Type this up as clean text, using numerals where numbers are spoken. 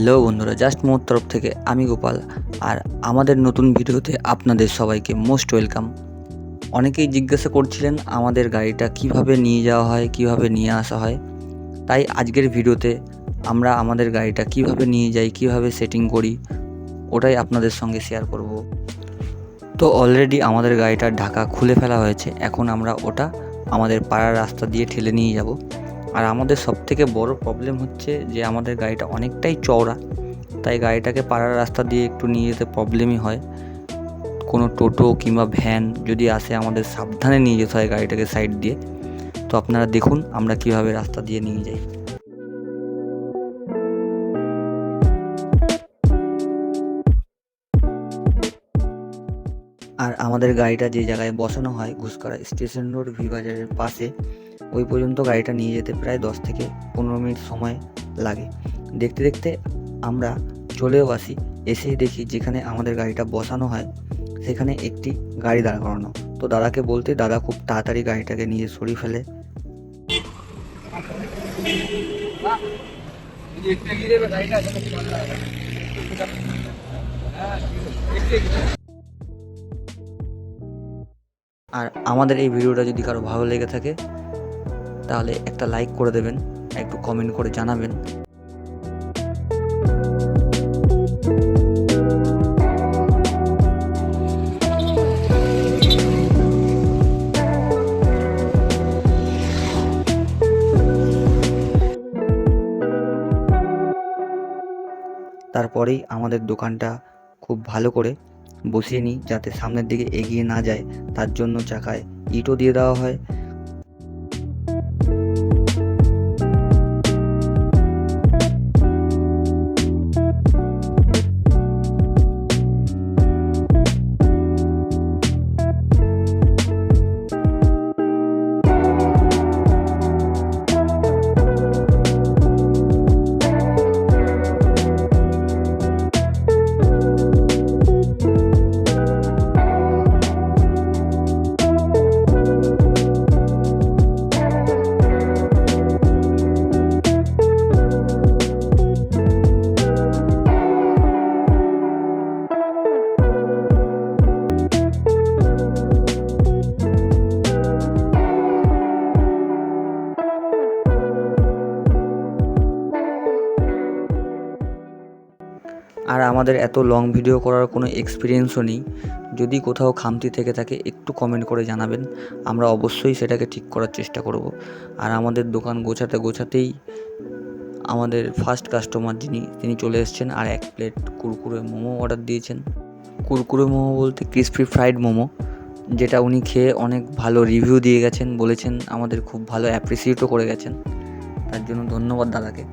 Hello বন্ধুরা, just মোর তরফ থেকে আমি গোপাল। আর আমাদের নতুন ভিডিওতে আপনাদের সবাইকে মোস্ট ওয়েলকাম। অনেকেই জিজ্ঞাসা করছিলেন আমাদের গাড়িটা কিভাবে নিয়ে যাওয়া হয়, কিভাবে নিয়ে আসা হয়। তাই আজকের ভিডিওতে আমরা আমাদের গাড়িটা কিভাবে নিয়ে যাই, কিভাবে সেটিং করি, ওটাই আপনাদের সঙ্গে শেয়ার করব। তো অলরেডি আমাদের গাড়িটার ঢাকা খুলে ফেলা হয়েছে। এখন আমরা ওটা আমাদের পাড়ার রাস্তা দিয়ে ঠেলে নিয়ে যাব। আর আমাদের সবথেকে বড় প্রবলেম হচ্ছে যে আমাদের গাড়িটা অনেকটাই চওড়া, তাই গাড়িটাকে পাড়ার রাস্তা দিয়ে একটু নিয়ে যেতে প্রবলেমই হয়। কোনো টোটো কিংবা ভ্যান যদি আসে, আমাদের সাবধানে নিয়ে যেতে হয় গাড়িটাকে সাইড দিয়ে। তো আপনারা দেখুন আমরা কিভাবে রাস্তা দিয়ে নিয়ে যাই। আর আমাদের গাড়িটা যে জায়গায় বসানো হয়, ঘুষকরা স্টেশন রোড ভি বাজারের পাশে, ওই পর্যন্ত গাড়িটা নিয়ে যেতে প্রায় 10 থেকে 15 মিনিট সময় লাগে। দেখতে দেখতে আমরা চলেও আসি। এসেই দেখি যেখানে আমাদের গাড়িটা বসানো হয় সেখানে একটি গাড়ি দাঁড় করানো। তো দাদাকে বলতে দাদা খুব তাড়াতাড়ি গাড়িটাকে নিয়ে সরিয়ে ফেলে। আর আমাদের এই ভিডিওটা যদি কারো ভালো লেগে থাকে তাহলে একটা লাইক করে দেবেন, একটু কমেন্ট করে জানাবেন। তারপরেই আমাদের দোকানটা খুব ভালো করে বসিয়ে নিই, যাতে সামনের দিকে এগিয়ে না যায়। তার জন্য চাকায় ইটও দিয়ে দেওয়া হয়। আর আমাদের এত লং ভিডিও করার কোনো এক্সপিরিয়েন্সও নেই। যদি কোথাও খামতি থেকে থাকে একটু কমেন্ট করে জানাবেন, আমরা অবশ্যই সেটাকে ঠিক করার চেষ্টা করব। আর আমাদের দোকান গোছাতেই আমাদের ফার্স্ট কাস্টমার তিনি চলে এসেছেন আর 1 প্লেট কুরকুরে মোমো অর্ডার দিয়েছেন। কুরকুরে মোমো বলতে ক্রিসপি ফ্রাইড মোমো, যেটা উনি খেয়ে অনেক ভালো রিভিউ দিয়ে গেছেন, বলেছেন আমাদের খুব ভালো অ্যাপ্রিসিয়েটও করে গেছেন। তার জন্য ধন্যবাদ দাদাকে।